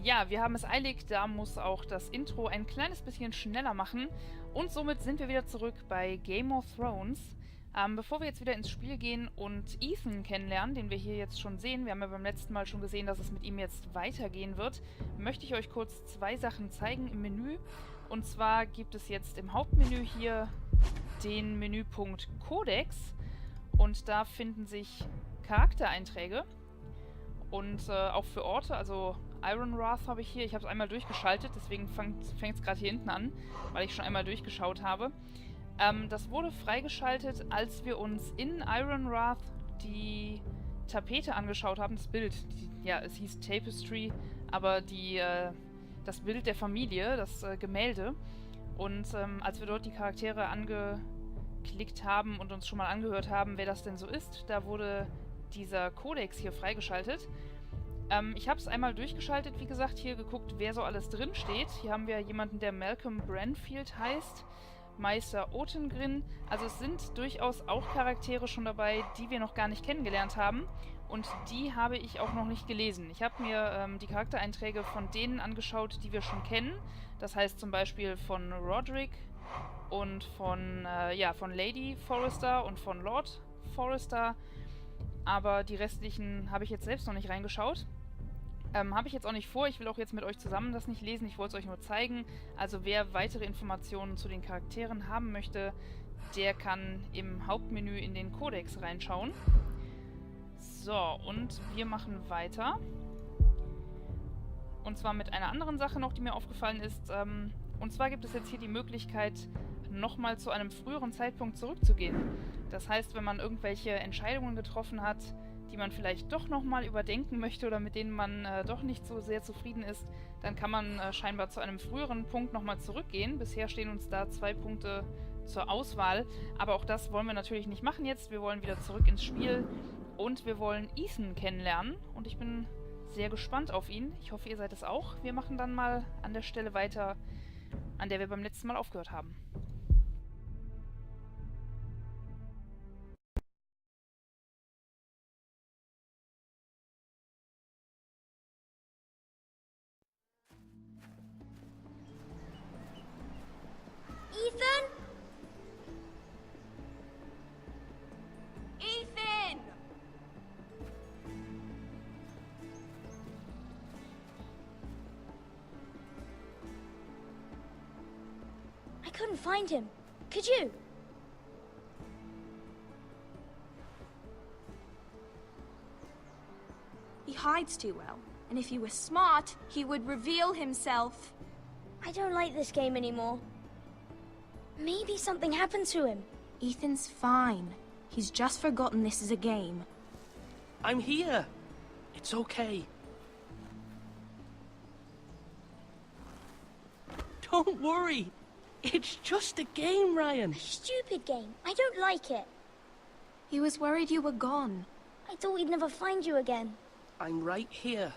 Ja, wir haben es eilig, da muss auch das Intro ein kleines bisschen schneller machen. Und somit sind wir wieder zurück bei Game of Thrones. Bevor wir jetzt wieder ins Spiel gehen und Ethan kennenlernen, den wir hier jetzt schon sehen, wir haben ja beim letzten Mal schon gesehen, dass es mit ihm jetzt weitergehen wird, möchte ich euch kurz zwei Sachen zeigen im Menü. Und zwar gibt es jetzt im Hauptmenü hier den Menüpunkt Codex und da finden sich Charaktereinträge und auch für Orte, also Ironrath habe ich hier. Ich habe es einmal durchgeschaltet, deswegen fängt es gerade hier hinten an, weil ich schon einmal durchgeschaut habe. Das wurde freigeschaltet, als wir uns in Ironrath die Tapete angeschaut haben, das Bild. Ja, es hieß Tapestry, aber das Bild der Familie, das Gemälde. Und als wir dort die Charaktere angeklickt haben und uns schon mal angehört haben, wer das denn so ist, da wurde dieser Codex hier freigeschaltet. Ich habe es einmal durchgeschaltet, wie gesagt, hier geguckt, wer so alles drin steht. Hier haben wir jemanden, der Malcolm Branfield heißt, Meister Othengrin. Also es sind durchaus auch Charaktere schon dabei, die wir noch gar nicht kennengelernt haben. Und die habe ich auch noch nicht gelesen. Ich habe mir die Charaktereinträge von denen angeschaut, die wir schon kennen. Das heißt zum Beispiel von Roderick und von Lady Forrester und von Lord Forrester. Aber die restlichen habe ich jetzt selbst noch nicht reingeschaut. Habe ich jetzt auch nicht vor. Ich will auch jetzt mit euch zusammen das nicht lesen. Ich wollte es euch nur zeigen. Also wer weitere Informationen zu den Charakteren haben möchte, der kann im Hauptmenü in den Codex reinschauen. So, und wir machen weiter. Und zwar mit einer anderen Sache noch, die mir aufgefallen ist. Und zwar gibt es jetzt hier die Möglichkeit, nochmal zu einem früheren Zeitpunkt zurückzugehen. Das heißt, wenn man irgendwelche Entscheidungen getroffen hat, die man vielleicht doch nochmal überdenken möchte oder mit denen man doch nicht so sehr zufrieden ist, dann kann man scheinbar zu einem früheren Punkt nochmal zurückgehen. Bisher stehen uns da 2 Punkte zur Auswahl, aber auch das wollen wir natürlich nicht machen jetzt. Wir wollen wieder zurück ins Spiel und wir wollen Ethan kennenlernen und ich bin sehr gespannt auf ihn. Ich hoffe, ihr seid es auch. Wir machen dann mal an der Stelle weiter, an der wir beim letzten Mal aufgehört haben. Ethan? Ethan! I couldn't find him. Could you? He hides too well, and if he were smart, he would reveal himself. I don't like this game anymore. Maybe something happened to him. Ethan's fine. He's just forgotten this is a game. I'm here. It's okay. Don't worry. It's just a game, Ryan. A stupid game. I don't like it. He was worried you were gone. I thought we'd never find you again. I'm right here.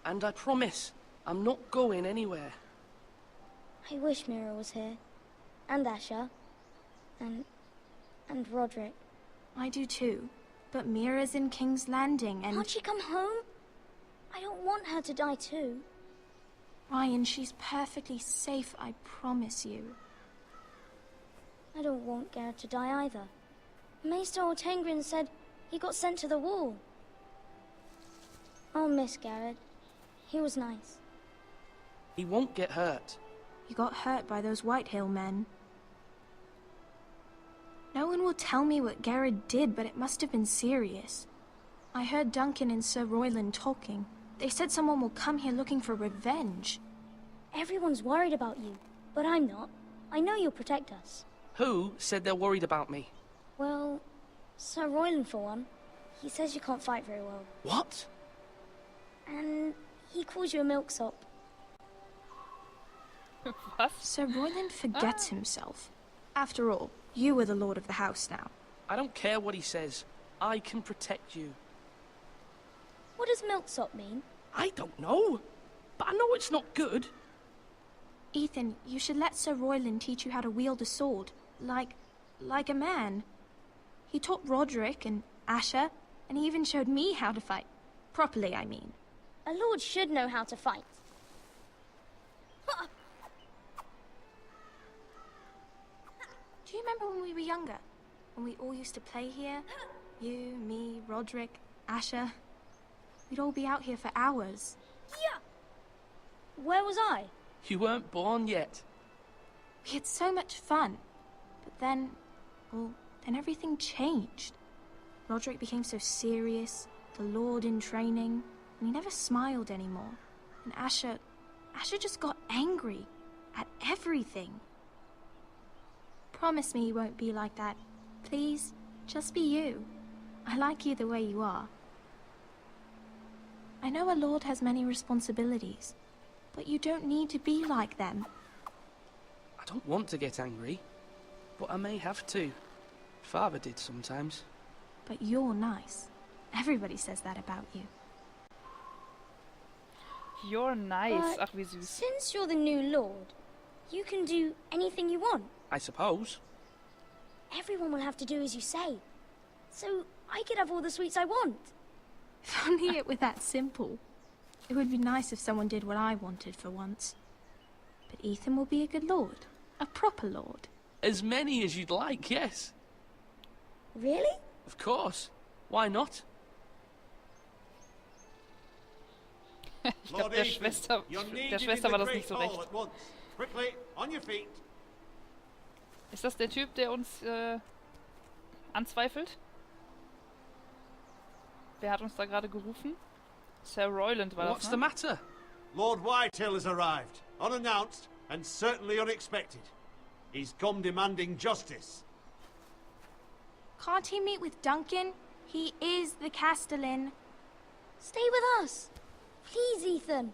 And I promise, I'm not going anywhere. I wish Mira was here. And Asher. And Roderick. I do too. But Mira's in King's Landing and... Can't she come home? I don't want her to die too. Ryan, she's perfectly safe, I promise you. I don't want Garrett to die either. Maester Ortengrin said he got sent to the wall. I'll miss Garrett. He was nice. He won't get hurt. You got hurt by those Whitehill men. No one will tell me what Garrett did, but it must have been serious. I heard Duncan and Sir Royland talking. They said someone will come here looking for revenge. Everyone's worried about you, but I'm not. I know you'll protect us. Who said they're worried about me? Well, Sir Royland for one. He says you can't fight very well. What? And he calls you a milksop. Was? Sir Royland forgets himself. After all, you are the lord of the house now. I don't care what he says. I can protect you. What does milksop mean? I don't know. But I know it's not good. Ethan, you should let Sir Royland teach you how to wield a sword. Like a man. He taught Roderick and Asher, and he even showed me how to fight. Properly, I mean. A lord should know how to fight. Do you remember when we were younger? When we all used to play here? You, me, Roderick, Asher. We'd all be out here for hours. Yeah. Where was I? You weren't born yet. We had so much fun. But then, well, then everything changed. Roderick became so serious, the Lord in training, and he never smiled anymore. And Asher just got angry at everything. Promise me you won't be like that. Please, just be you. I like you the way you are. I know a lord has many responsibilities, but you don't need to be like them. I don't want to get angry, but I may have to. Father did sometimes. But you're nice. Everybody says that about you. You're nice. But Ach, wie süß. since you're the new lord, you can do anything you want. I suppose. Everyone will have to do as you say. So I could have all the sweets I want. If only it were that simple. It would be nice if someone did what I wanted for once. But Ethan will be a good lord. A proper lord. As many as you'd like, yes. Really? Of course. Why not? Ich glaube, der Schwester war das nicht so recht. Quickly, on your feet. Ist das der Typ, der uns anzweifelt? Wer hat uns da gerade gerufen? Sir Royland war What's das, the ne? matter? Lord Whitehill has arrived, unannounced and certainly unexpected. He's come demanding justice. Can't he meet with Duncan? He is the Castellan. Stay with us. Please, Ethan.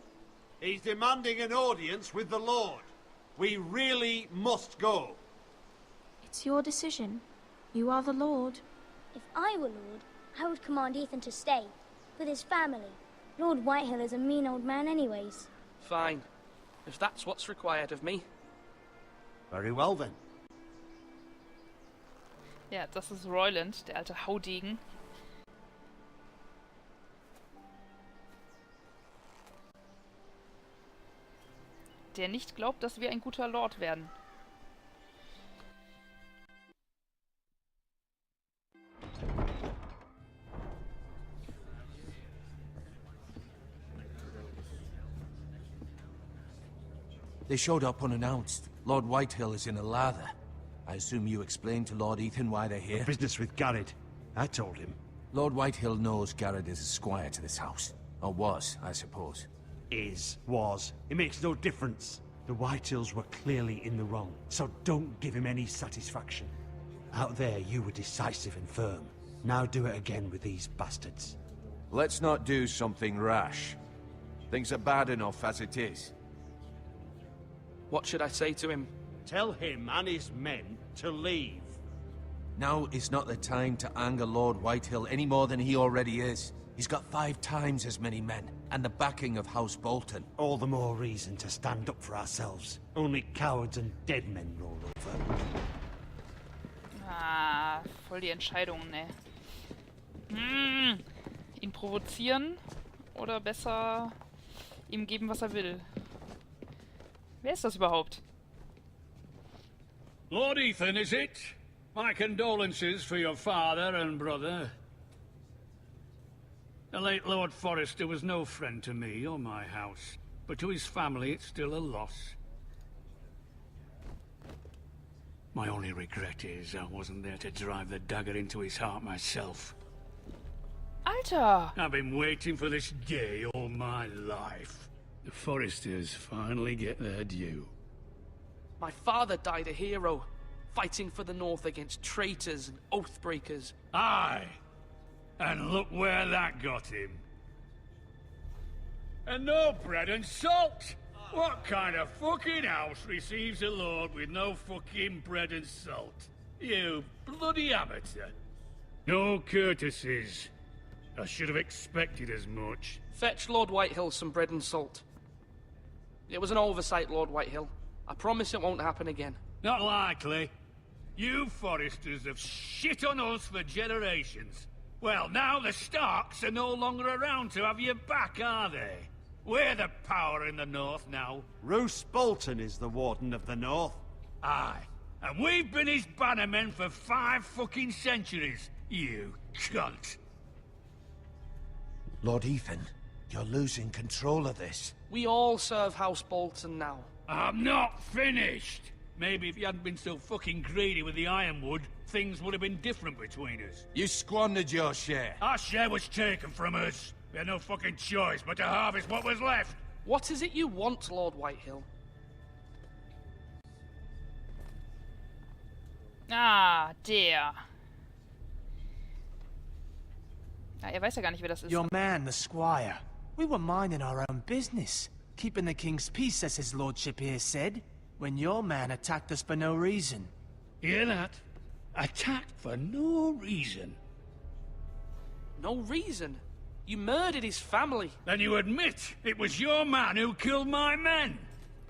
He's demanding an audience with the Lord. We really must go. It's your decision. You are the lord. If I were lord, I would command Ethan to stay, with his family. Lord Whitehill is a mean old man anyways. Fine. If that's what's required of me. Very well then. Ja, das ist Royland, der alte Haudegen. Der nicht glaubt, dass wir ein guter Lord werden. They showed up unannounced. Lord Whitehill is in a lather. I assume you explained to Lord Ethan why they're here? Business with Garrett. I told him. Lord Whitehill knows Garrett is a squire to this house. Or was, I suppose. Was. It makes no difference. The Whitehills were clearly in the wrong, so don't give him any satisfaction. Out there, you were decisive and firm. Now do it again with these bastards. Let's not do something rash. Things are bad enough as it is. What should I say to him? Tell him and his men to leave. Now is not the time to anger Lord Whitehill any more than he already is. He's got 5 times as many men, and the backing of House Bolton. All the more reason to stand up for ourselves. Only cowards and dead men roll over. Ah, voll die Entscheidungen, ne? Ihn provozieren oder besser ihm geben, was er will? Wer ist das überhaupt? Lord Ethan, is it? My condolences for your father and brother. The late Lord Forrester was no friend to me or my house, but to his family it's still a loss. My only regret is I wasn't there to drive the dagger into his heart myself. Alter! I've been waiting for this day all my life. The Forresters finally get their due. My father died a hero, fighting for the North against traitors and oathbreakers. Aye! And look where that got him. And no bread and salt! What kind of fucking house receives a lord with no fucking bread and salt? You bloody amateur. No courtesies. I should have expected as much. Fetch Lord Whitehill some bread and salt. It was an oversight, Lord Whitehill. I promise it won't happen again. Not likely. You Forresters have shit on us for generations. Well, now the Starks are no longer around to have you back, are they? We're the power in the North now. Roose Bolton is the Warden of the North. Aye, And we've been his bannermen for 5 fucking centuries, you cunt. Lord Ethan, you're losing control of this. We all serve House Bolton now. I'm not finished. Maybe if you hadn't been so fucking greedy with the ironwood, things would have been different between us. You squandered your share. Our share was taken from us. We had no fucking choice but to harvest what was left. What is it you want, Lord Whitehill? Ah, der. Ja, er weiß ja gar nicht, wer das ist. Your man, the squire. We were minding our own business. Keeping the king's peace, as his lordship here said. When your man attacked us for no reason. Hear that? Attacked for no reason. No reason? You murdered his family. Then you admit it was your man who killed my men.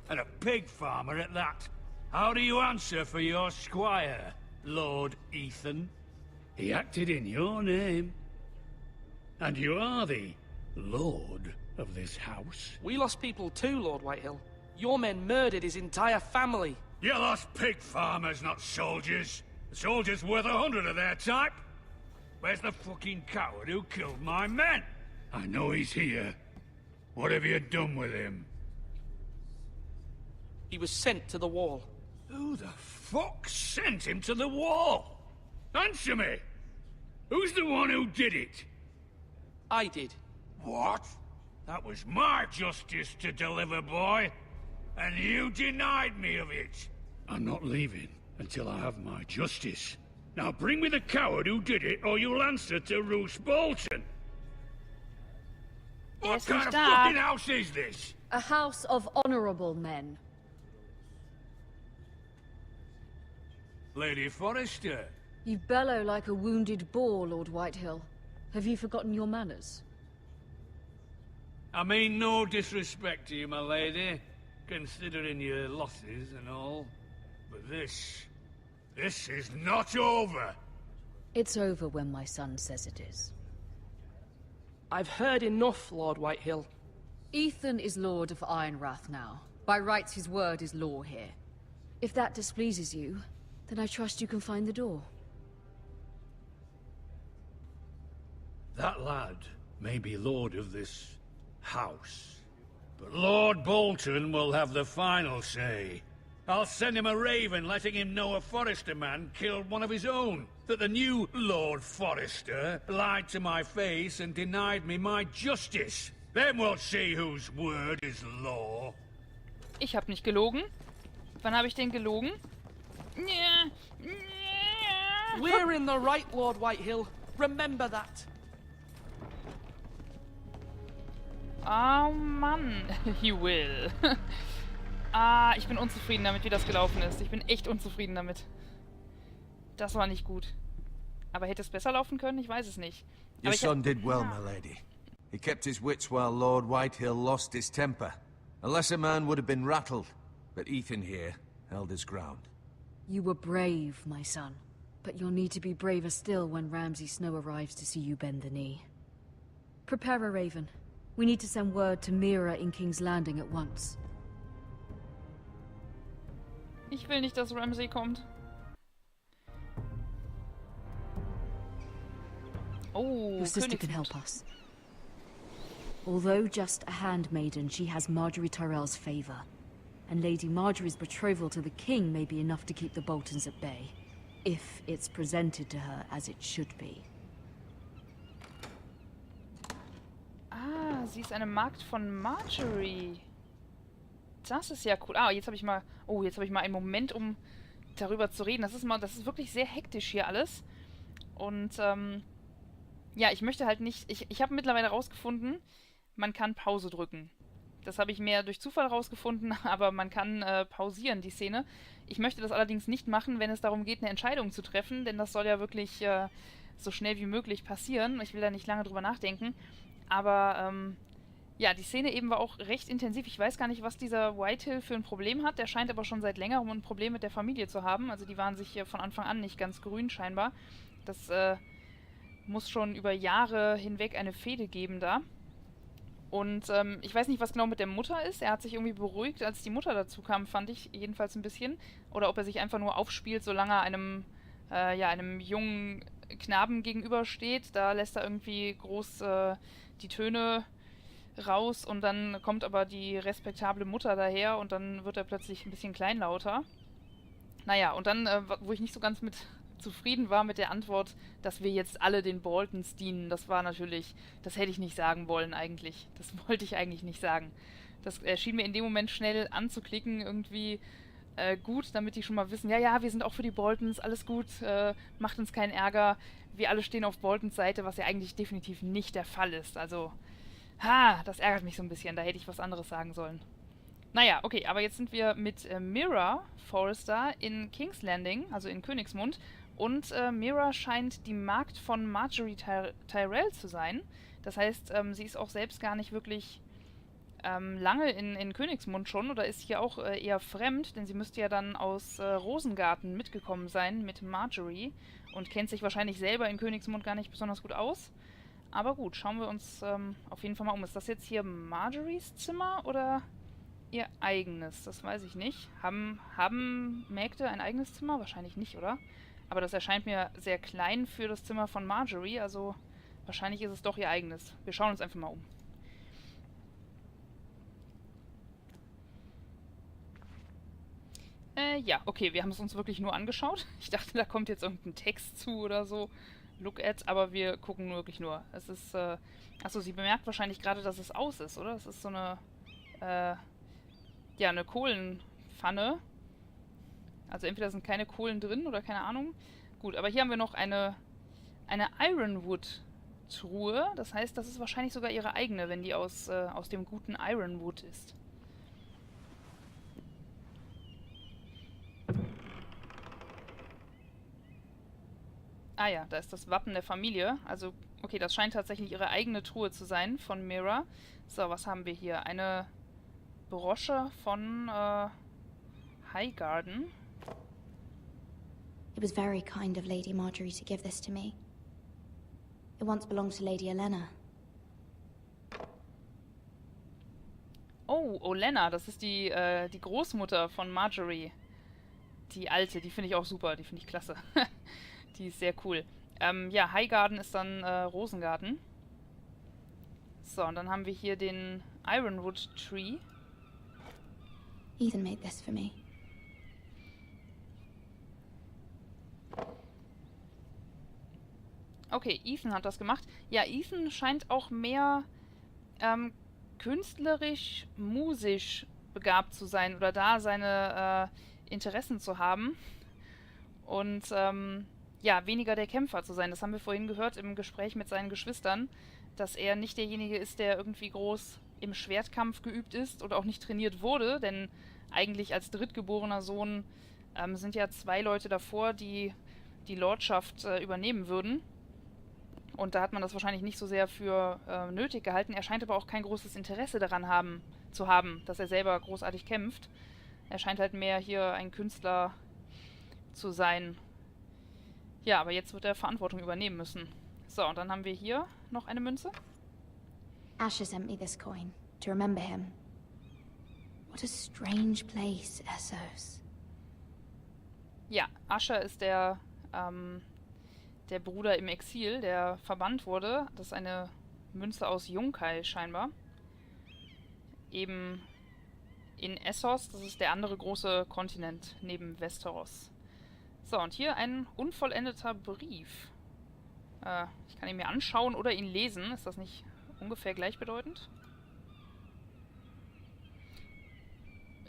And a pig farmer at that. How do you answer for your squire, Lord Ethan? He acted in your name. And you are the lord of this house. We lost people too, Lord Whitehill. Your men murdered his entire family. You lost pig farmers, not soldiers. The soldiers worth 100 of their type. Where's the fucking coward who killed my men? I know he's here. What have you done with him? He was sent to the wall. Who the fuck sent him to the wall? Answer me! Who's the one who did it? I did. What? That was my justice to deliver, boy. And you denied me of it. I'm not leaving until I have my justice. Now bring me the coward who did it, or you'll answer to Roose Bolton. What kind of fucking house is this? A house of honorable men. Lady Forrester. You bellow like a wounded boar, Lord Whitehill. Have you forgotten your manners? I mean no disrespect to you, my lady, considering your losses and all. But this is not over. It's over when my son says it is. I've heard enough, Lord Whitehill. Ethan is Lord of Ironrath now. By rights, his word is law here. If that displeases you, then I trust you can find the door. That lad may be lord of this house, but Lord Bolton will have the final say. I'll send him a raven letting him know a Forrester man killed one of his own. That the new Lord Forrester lied to my face and denied me my justice. Then we'll see whose word is law. Ich habe nicht gelogen. Wann habe ich denn gelogen? We're in the right, Lord Whitehill. Remember that. Oh Mann, he will. Ich bin unzufrieden damit, wie das gelaufen ist. Ich bin echt unzufrieden damit. Das war nicht gut. Aber hätte es besser laufen können? Ich weiß es nicht. Your son did well, my lady. He kept his wits while Lord Whitehill lost his temper. A lesser man would have been rattled, but Ethan here held his ground. You were brave, my son. But you'll need to be braver still when Ramsay Snow arrives to see you bend the knee. Prepare a raven. We need to send word to Mira in King's Landing at once. Ich will nicht, dass Ramsay kommt. Oh, Your sister can help us. Although just a handmaiden, she has Margaery Tyrell's favor. And Lady Margaery's betrothal to the king may be enough to keep the Boltons at bay. If it's presented to her as it should be. Ah, sie ist eine Magd von Margaery. Das ist ja cool. Ah, jetzt habe ich mal... Oh, jetzt habe ich mal einen Moment, um darüber zu reden. Das ist wirklich sehr hektisch hier alles. Und, ja, ich möchte halt nicht... Ich habe mittlerweile rausgefunden, man kann Pause drücken. Das habe ich mehr durch Zufall rausgefunden, aber man kann pausieren, die Szene. Ich möchte das allerdings nicht machen, wenn es darum geht, eine Entscheidung zu treffen, denn das soll ja wirklich so schnell wie möglich passieren. Ich will da nicht lange drüber nachdenken. Aber, ja, die Szene eben war auch recht intensiv. Ich weiß gar nicht, was dieser Whitehill für ein Problem hat. Der scheint aber schon seit längerem ein Problem mit der Familie zu haben. Also die waren sich hier von Anfang an nicht ganz grün scheinbar. Das muss schon über Jahre hinweg eine Fehde geben da. Und ich weiß nicht, was genau mit der Mutter ist. Er hat sich irgendwie beruhigt, als die Mutter dazu kam, fand ich jedenfalls ein bisschen. Oder ob er sich einfach nur aufspielt, solange er einem jungen Knaben gegenübersteht. Da lässt er irgendwie groß die Töne raus und dann kommt aber die respektable Mutter daher und dann wird er plötzlich ein bisschen kleinlauter. Naja, und dann, wo ich nicht so ganz mit zufrieden war mit der Antwort, dass wir jetzt alle den Boltons dienen, das war natürlich, das hätte ich nicht sagen wollen eigentlich. Das wollte ich eigentlich nicht sagen. Das schien mir in dem Moment schnell anzuklicken, irgendwie gut, damit die schon mal wissen, ja, wir sind auch für die Boltons, alles gut, macht uns keinen Ärger. Wir alle stehen auf Boltons Seite, was ja eigentlich definitiv nicht der Fall ist. Also, das ärgert mich so ein bisschen, da hätte ich was anderes sagen sollen. Naja, okay, aber jetzt sind wir mit Mira Forrester in King's Landing, also in Königsmund. Und Mira scheint die Magd von Margaery Tyrell zu sein. Das heißt, sie ist auch selbst gar nicht wirklich lange in Königsmund schon oder ist hier auch eher fremd, denn sie müsste ja dann aus Rosengarten mitgekommen sein mit Margaery und kennt sich wahrscheinlich selber in Königsmund gar nicht besonders gut aus. Aber gut, schauen wir uns auf jeden Fall mal um. Ist das jetzt hier Margaerys Zimmer oder ihr eigenes? Das weiß ich nicht. Haben Mägde ein eigenes Zimmer? Wahrscheinlich nicht, oder? Aber das erscheint mir sehr klein für das Zimmer von Margaery, also wahrscheinlich ist es doch ihr eigenes. Wir schauen uns einfach mal um. Ja, okay, wir haben es uns wirklich nur angeschaut. Ich dachte, da kommt jetzt irgendein Text zu oder so. Look at, aber wir gucken wirklich nur. Es ist, achso, sie bemerkt wahrscheinlich gerade, dass es aus ist, oder? Es ist so eine, ja, eine Kohlenpfanne. Also entweder sind keine Kohlen drin oder keine Ahnung. Gut, aber hier haben wir noch eine Ironwood-Truhe. Das heißt, das ist wahrscheinlich sogar ihre eigene, wenn die aus dem guten Ironwood ist. Ah ja, da ist das Wappen der Familie. Also, okay, das scheint tatsächlich ihre eigene Truhe zu sein von Mira. So, was haben wir hier? Eine Brosche von Highgarden. It was very kind of Lady Margaery to give this to me. It once belonged to Lady Olenna. Oh, Olenna, das ist die Großmutter von Margaery. Die alte, die finde ich auch super, die finde ich klasse. Die ist sehr cool. Ja, Highgarden ist dann Rosengarten. So, und dann haben wir hier den Ironwood Tree. Ethan made this for me. Okay, Ethan hat das gemacht. Ja, Ethan scheint auch mehr künstlerisch, musisch begabt zu sein oder da seine Interessen zu haben. Und ja, weniger der Kämpfer zu sein. Das haben wir vorhin gehört im Gespräch mit seinen Geschwistern, dass er nicht derjenige ist, der irgendwie groß im Schwertkampf geübt ist oder auch nicht trainiert wurde, denn eigentlich als drittgeborener Sohn sind ja 2 Leute davor, die die Lordschaft übernehmen würden. Und da hat man das wahrscheinlich nicht so sehr für nötig gehalten. Er scheint aber auch kein großes Interesse daran zu haben, dass er selber großartig kämpft. Er scheint halt mehr hier ein Künstler zu sein. Ja, aber jetzt wird er Verantwortung übernehmen müssen. So, und dann haben wir hier noch eine Münze. Asher sent me this coin to remember him. What a strange place, Essos. Ja, Asher ist der Bruder im Exil, der verbannt wurde. Das ist eine Münze aus Junkai scheinbar. Eben in Essos, das ist der andere große Kontinent neben Westeros. So, und hier ein unvollendeter Brief. Ich kann ihn mir anschauen oder ihn lesen. Ist das nicht ungefähr gleichbedeutend?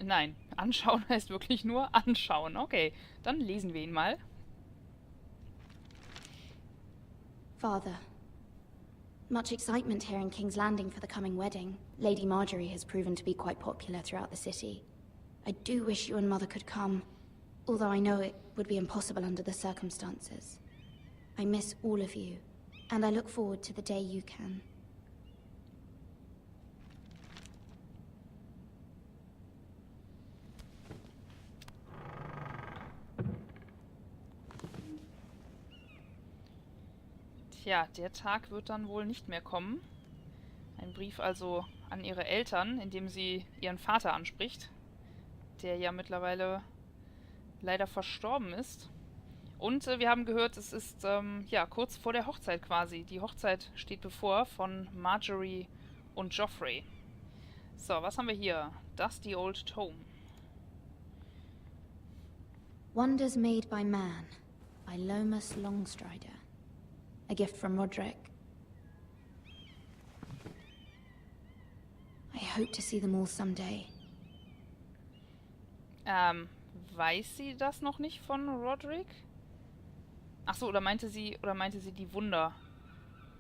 Nein, anschauen heißt wirklich nur anschauen. Okay, dann lesen wir ihn mal. Father, much excitement here in King's Landing for the coming wedding. Lady Margaery has proven to be quite popular throughout the city. I do wish you and Mother could come, although I know it would be impossible under the circumstances. I miss all of you, and I look forward to the day you can. Tja, der Tag wird dann wohl nicht mehr kommen. Ein Brief also an ihre Eltern, in dem sie ihren Vater anspricht, der ja mittlerweile leider verstorben ist. Und wir haben gehört, es ist ja kurz vor der Hochzeit quasi. Die Hochzeit steht bevor von Margaery und Joffrey. So, was haben wir hier? Dusty Old Tome. Wonders Made by Man by Lomas Longstrider. A gift from Roderick. I hope to see them all someday. Weiß sie das noch nicht von Roderick? Achso, oder meinte sie die Wunder?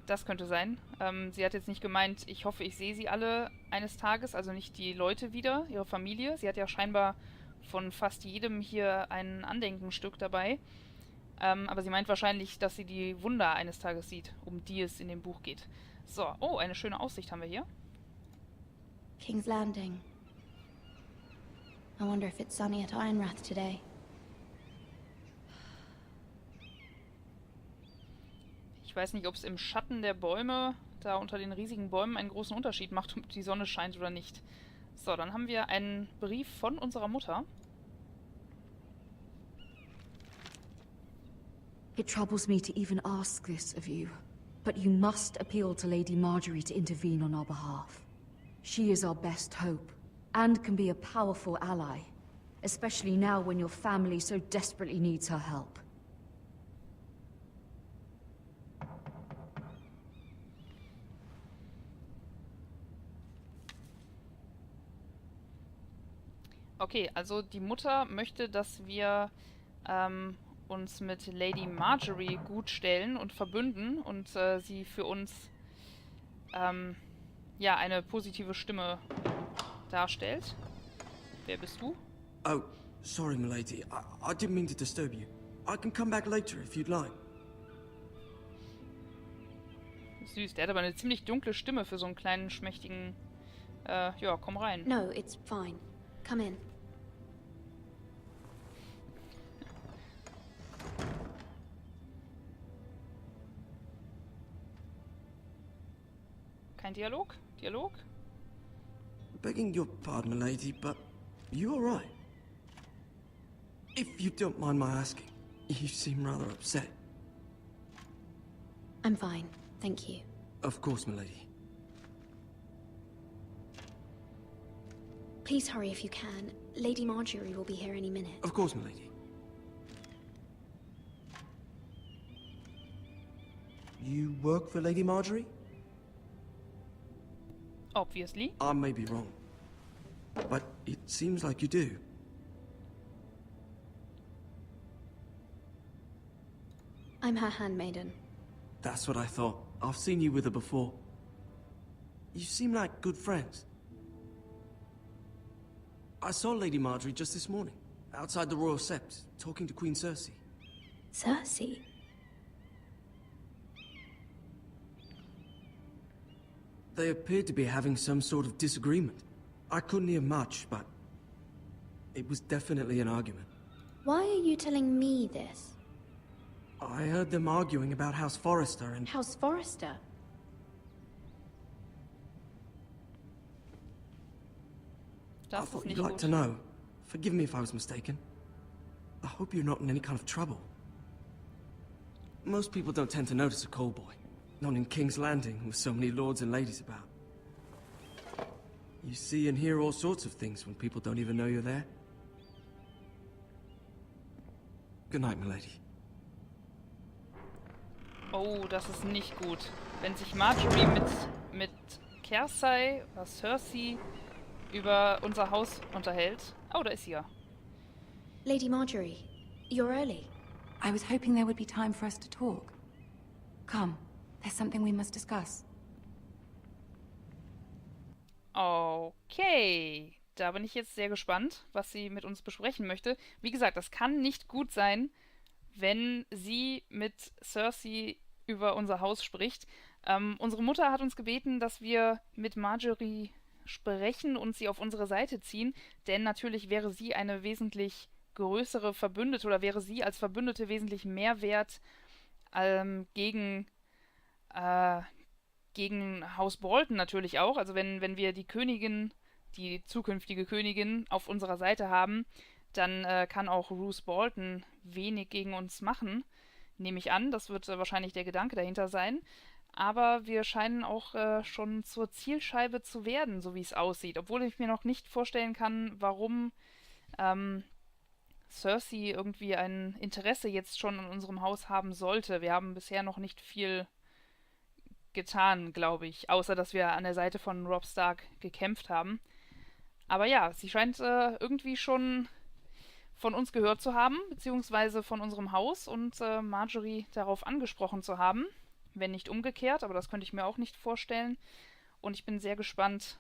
Das könnte sein. Sie hat jetzt nicht gemeint, ich hoffe, ich sehe sie alle eines Tages, also nicht die Leute wieder, ihre Familie. Sie hat ja scheinbar von fast jedem hier ein Andenkenstück dabei. Aber sie meint wahrscheinlich, dass sie die Wunder eines Tages sieht, um die es in dem Buch geht. So, oh, eine schöne Aussicht haben wir hier. King's Landing. I wonder if it's sunny at Ironrath today. Ich weiß nicht, ob es im Schatten der Bäume, da unter den riesigen Bäumen, einen großen Unterschied macht, ob die Sonne scheint oder nicht. So, dann haben wir einen Brief von unserer Mutter. It troubles me to even ask this of you, but you must appeal to Lady Margaery to intervene on our behalf. She is our best hope, and can be a powerful ally, especially now when your family so desperately needs her help. Okay, also die Mutter möchte, dass wir uns mit Lady Margaery gut stellen und verbünden und sie für uns ja, eine positive Stimme darstellt. Wer bist du? Oh, sorry, milady. I didn't mean to disturb you. I can come back later if you'd like. Süß, der hat aber eine ziemlich dunkle Stimme für so einen kleinen, schmächtigen... ja, komm rein. No, it's fine. Come in. Kein Dialog? Dialog? Begging your pardon, milady, but you all right? If you don't mind my asking, you seem rather upset. I'm fine, thank you. Of course, milady. Please hurry if you can. Lady Margaery will be here any minute. Of course, milady. You work for Lady Margaery? Obviously. I may be wrong, but it seems like you do. I'm her handmaiden. That's what I thought. I've seen you with her before. You seem like good friends. I saw Lady Margaery just this morning, outside the Royal Sept, talking to Queen Cersei. Cersei? They appeared to be having some sort of disagreement. I couldn't hear much, but it was definitely an argument. Why are you telling me this? I heard them arguing about House Forrester and... House Forrester? I thought you'd like to know. Forgive me if I was mistaken. I hope you're not in any kind of trouble. Most people don't tend to notice a call boy. Not in King's Landing, with so many lords and ladies about. You see and hear all sorts of things when people don't even know you're there. Good night, milady. Oh, das ist nicht gut. Wenn sich Margaery mit Cersei oder Cersei über unser Haus unterhält. Oh, da ist sie ja. Lady Margaery, you're early. I was hoping there would be time for us to talk. Come, there's something we must discuss. Okay, da bin ich jetzt sehr gespannt, was sie mit uns besprechen möchte. Wie gesagt, das kann nicht gut sein, wenn sie mit Cersei über unser Haus spricht. Unsere Mutter hat uns gebeten, dass wir mit Margaery sprechen und sie auf unsere Seite ziehen, denn natürlich wäre sie eine wesentlich größere Verbündete oder wäre sie als Verbündete wesentlich mehr wert gegen gegen Haus Bolton natürlich auch. Also wenn wir die Königin, die zukünftige Königin, auf unserer Seite haben, dann kann auch Roose Bolton wenig gegen uns machen. Nehme ich an, das wird wahrscheinlich der Gedanke dahinter sein. Aber wir scheinen auch schon zur Zielscheibe zu werden, so wie es aussieht. Obwohl ich mir noch nicht vorstellen kann, warum Cersei irgendwie ein Interesse jetzt schon an unserem Haus haben sollte. Wir haben bisher noch nicht viel getan, glaube ich, außer dass wir an der Seite von Robb Stark gekämpft haben. Aber ja, sie scheint irgendwie schon von uns gehört zu haben, beziehungsweise von unserem Haus und Margaery darauf angesprochen zu haben. Wenn nicht umgekehrt, aber das könnte ich mir auch nicht vorstellen. Und ich bin sehr gespannt,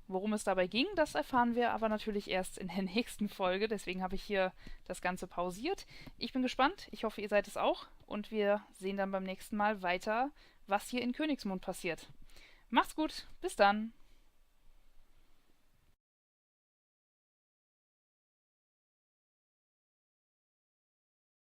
worum es dabei ging. Das erfahren wir aber natürlich erst in der nächsten Folge. Deswegen habe ich hier das Ganze pausiert. Ich bin gespannt. Ich hoffe, ihr seid es auch. Und wir sehen dann beim nächsten Mal weiter, was hier in Königsmund passiert. Macht's gut. Bis dann.